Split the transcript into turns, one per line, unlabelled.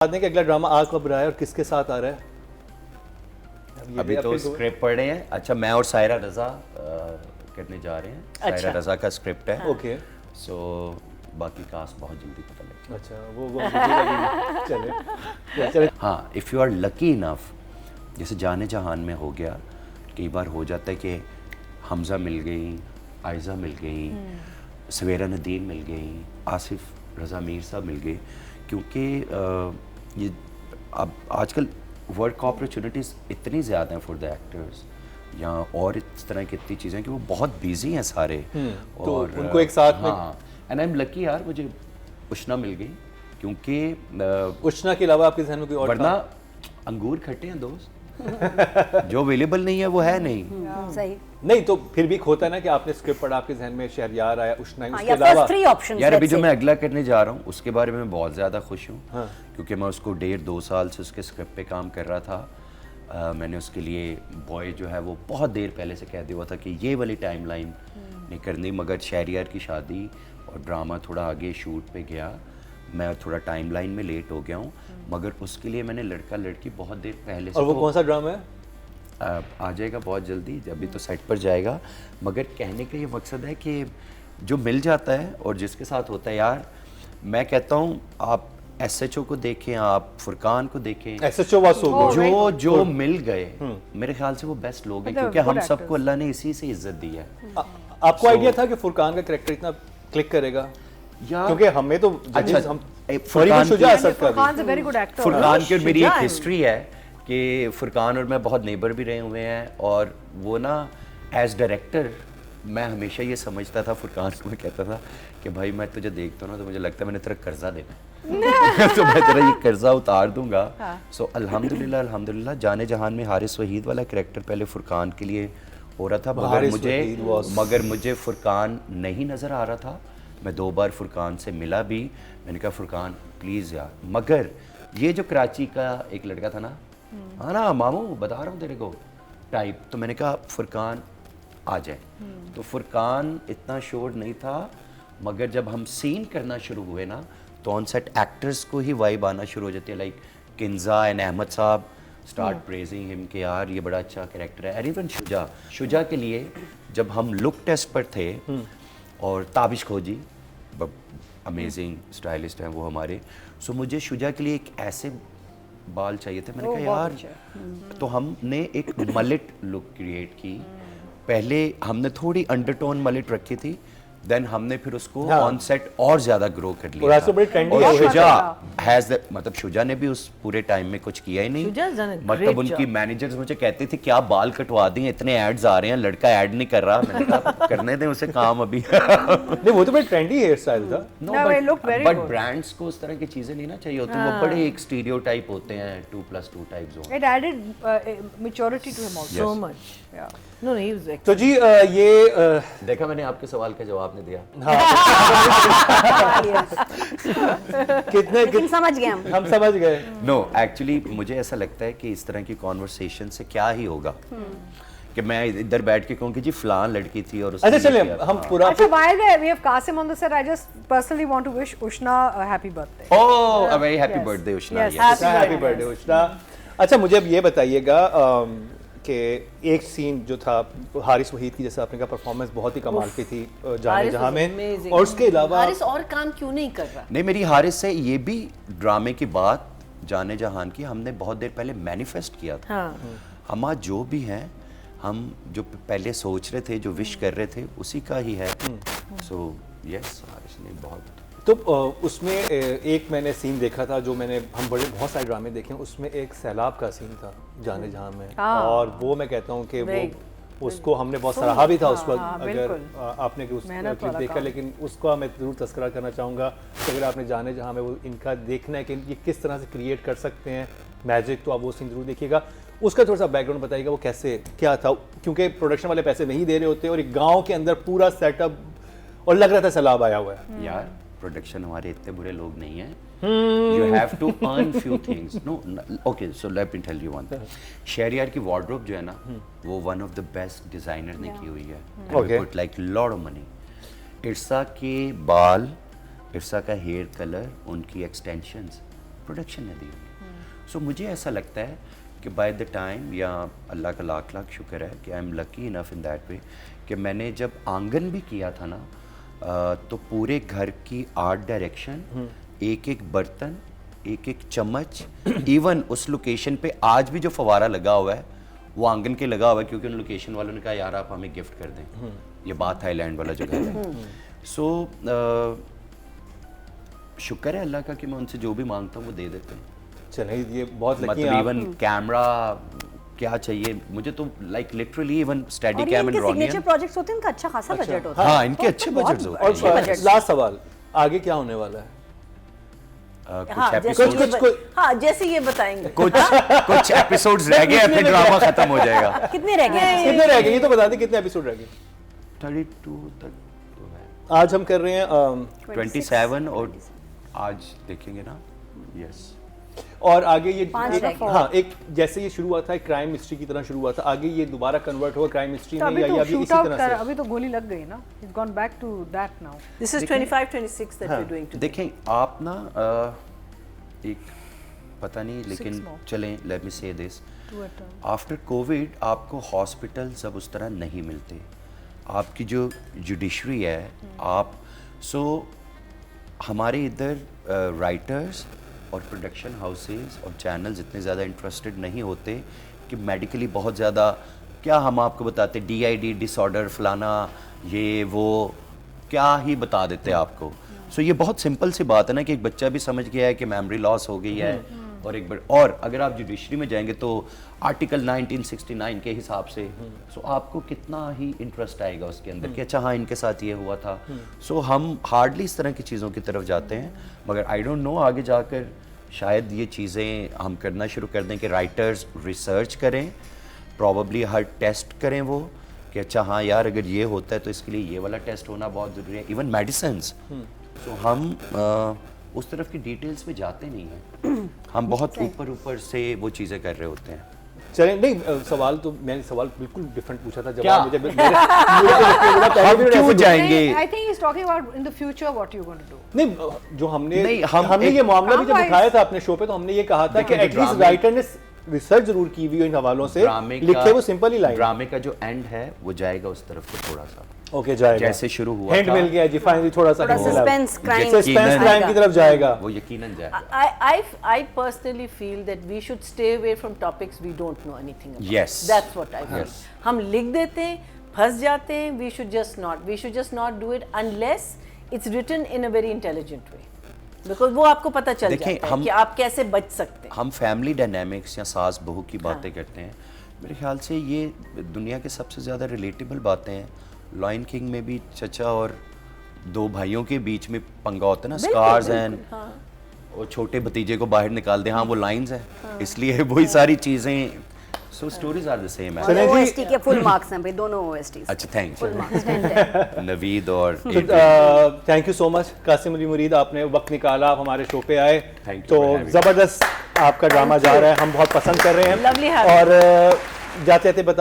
कि अगला ड्रामा आ कब रहा है और किसके साथ आ रहा है?
अभी तो स्क्रिप्ट पढ़ रहे हैं। अच्छा, मैं और सायरा रज़ा करने जा रहे हैं। सायरा रज़ा का स्क्रिप्ट है।
ओके।
सो बाकी कास्ट बहुत जल्दी पता लगेगा।
अच्छा, वो चले चले।
हाँ, if you are lucky enough, जैसे जाने जहान में हो गया, कई बार हो जाता है कि हमज़ा मिल गई, आयज़ा मिल गई, सवेरा नदीम मिल गई, आसिफ रज़ा मीर साहब मिल गए, क्योंकि ये अब आजकल वर्क अपॉर्चुनिटीज़ इतनी ज़्यादा हैं फॉर द एक्टर्स या और इस तरह की इतनी चीज़ें कि वो बहुत बिजी हैं सारे।
तो उनको एक साथ में।
हाँ, एंड आई एम लकी यार, मुझे उष्णा मिल गई, क्योंकि
उष्णा के अलावा आपके जहन में कोई और
वरना अंगूर खट्टे हैं दोस्त। जो अवेलेबल नहीं है वो है नहीं।
सही
नहीं, तो फिर भी एक होता है ना कि आपने स्क्रिप्ट पढ़ा, आपके जहन में शहरयार आया, उष्णा, उसके
या
अलावा
थ्री ऑप्शंस।
यार अभी जो मैं अगला करने जा रहा हूँ उसके बारे में बहुत ज़्यादा खुश हूँ।
हाँ।
क्योंकि मैं उसको 1.5-2 साल से उसके स्क्रिप्ट पे काम कर रहा था। मैंने उसके लिए बॉय जो है वो बहुत देर पहले से कह दिया हुआ था कि ये वाली टाइमलाइन नहीं करनी, मगर शहरयार की शादी और ड्रामा थोड़ा आगे शूट पे गया, मैं थोड़ा टाइमलाइन में लेट हो गया हूँ, मगर उसके लिए मैंने लड़का लड़की बहुत देर पहले से।
और वो कौन सा ड्रामा है?
आ जाएगा बहुत जल्दी, अभी तो सेट पर जाएगा। मगर कहने का ये मकसद है कि जो मिल जाता है और जिसके साथ होता है यार, मैं कहता हूँ आप SHO को देखें, आप फुरकान को देखें,
SHO was so good।
जो मिल गए मेरे ख्याल से वो बेस्ट लोग हैं, क्योंकि हम सबको अल्लाह ने इसी से इज्जत दी है।
आपको आइडिया था कि फुरकान का कैरेक्टर इतना क्लिक करेगा? क्योंकि हमें तो
अच्छा,
हम
फुरकान
शुजा असद का भी।
Furqan very good actor.
Furqan की और मेरी एक हिस्ट्री है कि फुरकान और मैं बहुत नेबर भी रहे हुए हैं, और वो ना एज डायरेक्टर मैं हमेशा ये समझता था, फुरकान को मैं कहता था कि भाई मैं तुझे देखता हूँ ना तो मुझे लगता है मैंने तेरा कर्जा देना है तो मैं तेरा ये कर्जा उतार दूंगा। सो अल्हम्दुलिल्लाह अल्हम्दुलिल्लाह जाने जहान में हारिस वहीद वाला कैरेक्टर पहले फुरकान के लिए हो रहा था, मगर मुझे फुरकान नहीं नज़र आ रहा था। मैं 2 बार फुरकान से मिला भी, मैंने कहा फुरकान प्लीज़ यार, मगर ये जो कराची का एक लड़का था ना, हाँ ना मामू बता रहा हूँ तेरे को टाइप, तो मैंने कहा फुरकान आ जाए। तो फुरकान इतना शोर नहीं था, मगर जब हम सीन करना शुरू हुए ना तो ऑन सेट एक्टर्स को ही वाइब आना शुरू हो जाती है। लाइक किंजा एंड अहमद साहब स्टार्ट प्रेजिंग हिम कि यार ये बड़ा अच्छा कैरेक्टर है। एंड इवन शुजा के लिए जब हम लुक टेस्ट पर थे, और ताबिश खोजी अमेजिंग स्टाइलिस्ट हैं वो हमारे, सो मुझे शुजा के लिए एक ऐसे बाल चाहिए थे। मैंने कहा यार, तो हमने एक मलिट लुक क्रिएट की। पहले हमने थोड़ी अंडरटोन मलिट रखी थी, देन हमने फिर उसको ऑन सेट और ज्यादा ग्रो कर लिया। और शुजा हैज द, मतलब शुजा ने भी उस पूरे टाइम में कुछ किया ही नहीं। मतलब उनकी मैनेजर्स मुझे कहते थे क्या बाल कटवा दें, इतने एड्स आ रहे हैं, लड़का ऐड नहीं कर रहा। मैंने कहा करने दें उसे काम अभी।
नहीं, वो तो बड़ा ट्रेंडी हेयर स्टाइल था।
बट ब्रांड्स को उस तरह की चीजें नहीं ना चाहिए होती, वो बड़े एक स्टीरियोटाइप होते हैं, 2+2 type zone.
It added maturity to him also. So much. Yeah. No, he was
तो जी ये
देखा मैंने आपके सवाल का जवाब नहीं दिया।
लेकिन समझ गए
हम समझ गए।
नो, एक्चुअली मुझे ऐसा लगता है कि इस तरह की कॉन्वर्सेशन से क्या ही होगा कि मैं इधर बैठ के कहूँ कि जी फलान लड़की थी और
अच्छा चलिए हम पूरा।
अच्छा, while there we have Qasim on the set, I just personally want to wish Ushna a happy birthday.
Oh, a very happy birthday Ushna.
Yes,
happy birthday Ushna. अच्छा, मुझे अब ये बताइएगा कि एक सीन जो था हारिस वहीद की, जैसे आपने कहा परफॉर्मेंस बहुत ही कमाल की थी जाने जहां में, और उसके अलावा
हारिस और काम क्यों नहीं कर रहा?
नहीं, मेरी हारिस से ये भी ड्रामे की बात जाने जहान की हमने बहुत देर पहले मैनिफेस्ट किया था। हम आज जो भी हैं, हम जो पहले सोच रहे थे, जो विश कर रहे थे, उसी का ही है। सो यस, हारिस ने बहुत।
तो उसमें एक मैंने सीन देखा था, जो हम बहुत सारे ड्रामे देखे हैं, उसमें एक सैलाब का सीन था जाने जहां में, और वो मैं कहता हूँ कि वो उसको हमने बहुत सराहा भी था उस वक्त। अगर आपने उस क्लिप देखा, लेकिन उसका मैं जरूर तस्करा करना चाहूँगा कि अगर आपने जाने जहाँ में वो इनका देखना है कि ये किस तरह से क्रिएट कर सकते हैं मैजिक, तो आप वो सीन जरूर देखिएगा। उसका थोड़ा सा बैकग्राउंड बताइएगा, वो कैसे क्या था, क्योंकि प्रोडक्शन वाले पैसे नहीं दे रहे होते और एक गाँव के अंदर पूरा सेटअप, और लग रहा था सैलाब आया हुआ है।
यार प्रोडक्शन हमारे इतने बुरे लोग नहीं हैं। You have to earn few things. No, okay, so let me tell you one thing. Shahryar की वार्डरोब जो है ना, वो one of the best designer ने की हुई है। And we put like lot of money. इरसा के बाल, इरसा का हेयर कलर, उनकी एक्सटेंशंस प्रोडक्शन ने दी। सो मुझे ऐसा लगता है कि बाय द टाइम, या अल्लाह का लाख लाख शुक्र है कि I am lucky enough in that way कि मैंने जब आंगन भी किया था ना, तो पूरे घर की आर्ट डायरेक्शन, एक एक बर्तन, एक एक चम्मच, इवन उस लोकेशन पे आज भी जो फवारा लगा हुआ है वो आंगन के लगा हुआ है, क्योंकि उन लोकेशन वालों ने कहा यार आप हमें गिफ्ट कर दें, ये बात थाईलैंड वाला जो घर है। सो शुक्र है अल्लाह का कि मैं उनसे जो भी मांगता हूँ वो दे देते हैं।
चलिए ये बहुत लकी
मतलब
हैं
इवन कैमरा क्या चाहिए मुझे तो लाइक लिटरली इवन स्टडी
और ये
कैम
इनके
एंड
सिग्नेचर प्रोजेक्ट्स होते हैं, इनका अच्छा खासा बजट होता है।
हाँ, इनके अच्छे बजट्स होते हैं।
और लास्ट सवाल, आगे क्या होने वाला है?
कुछ
हाँ,
एपिसोड
हाँ जैसे ये बताएंगे
कुछ एपिसोड्स रह गए, फिर ड्रामा खत्म हो जाएगा।
कितने रह गए?
कितने रह गए ये तो बता दें, कितने एपिसोड रह गए?
32 तक तो है।
आज हम कर रहे हैं
27 और आज देखेंगे ना। यस।
और आगे ये
पांच
एक,
रह गए।
हाँ, एक जैसे ये शुरू हुआ था, एक क्राइम मिस्ट्री की तरह शुरू हुआ था, आगे ये दोबारा कन्वर्ट हुआ क्राइम मिस्ट्री
तो
में,
अभी
या
तो
ये अभी
शूट
इसी
आउट
तरह
कर,
से?
अभी तो गोली लग गई ना, it's gone back to that now.
This is 25-26 that we are doing today.
देखें आप ना एक पता नहीं, लेकिन चलें लेट मी से दिस, आफ्टर कोविड आपको हॉस्पिटल्स अब उस तरह नहीं मिलते, आपकी जो जुडिशरी है आप हमारे इधर राइटर्स और प्रोडक्शन हाउसेस और चैनल्स इतने ज़्यादा इंटरेस्टेड नहीं होते कि मेडिकली बहुत ज़्यादा, क्या हम आपको बताते DID डिसऑर्डर फलाना ये वो क्या ही बता देते आपको। सो ये बहुत सिंपल सी बात है ना कि एक बच्चा भी समझ गया है कि मेमोरी लॉस हो गई है, और और अगर आप जुडिशरी में जाएंगे तो आर्टिकल 1969 के हिसाब से आपको कितना ही इंटरेस्ट आएगा उसके अंदर कि अच्छा हाँ इनके साथ ये हुआ था। हम हार्डली इस तरह की चीज़ों की तरफ जाते हैं, मगर आई डोंट नो आगे जाकर शायद ये चीज़ें हम करना शुरू कर दें कि राइटर्स रिसर्च करें, प्रॉबली हर टेस्ट करें वो कि अच्छा हाँ यार अगर ये होता है तो इसके लिए ये वाला टेस्ट होना बहुत ज़रूरी है, इवन मेडिसिन्स। हम उस तरफ की डिटेल्स में जाते नहीं हैं, हम बहुत ऊपर से वो चीज़ें कर रहे होते हैं।
चलें, नहीं सवाल तो मैंने सवाल बिल्कुल डिफरेंट पूछा था,
क्या?
जवाब मुझे मुझे
क्यों जाएंगे?
I think is talking about in the future what you going to do.
नहीं, जो हमने
नहीं,
हमने ये मामला भी जब
Otherwise-
उठाया था अपने शो पे, तो हमने ये कहा था कि
देखिए,
एटलीस्ट
ड्रामे-
राइटर ने रिसर्च जरूर की हुई है इन हवालों से, लिखे वो सिंपल ही लाइन।
ड्रामे का जो एंड है वो जाएगा उस तरफ को थोड़ा सा,
ओके जाएगा,
जैसे शुरू हुआ
हिंट
था।
मिल गया जी, फाइनली थोड़ा सा hint मिला।
सस्पेंस क्राइम
सस्पेंस क्राइम की तरफ जाएगा।
वो यकीनन जाएगा।
I personally feel that we should stay away from topics we don't know anything about.
Yes.
That's what I feel.
Yes.
हम लिख देते हैं, फंस जाते हैं, we should just not do it unless it's written in a very intelligent way. Because वो आपको पता चल
देखें,
जाता है
हम-
कि आप कैसे बच सकते हैं।
हम फैमिली डायनामिक्स या सास बहू की बातें करते हैं, मेरे ख्याल से ये दुनिया के सबसे ज़्यादा रिलेटेबल बातें हैं। लॉयन किंग में भी चचा और दो भाइयों के बीच में पंगा होता है ना, स्कार्स एंड और छोटे भतीजे को बाहर निकाल दे, हाँ वो लाइंस हैं, इसलिए वही सारी चीज़ें। सो स्टोरीज आर द सेम है।
चलें जी।
OST के फुल मार्क्स हैं भाई, दोनों OSTs।
अच्छा थैंक्स
फुल मार्क्स 10
नवीद और
thank you so much Qasim Ali Murid, आपने वक्त निकाला, आप हमारे शो पे आए।
Thank you
तो
for having me.
जबरदस्त आपका ड्रामा जा रहा है, हम बहुत पसंद कर रहे हैं।
Lovely having
और जाते जाते बता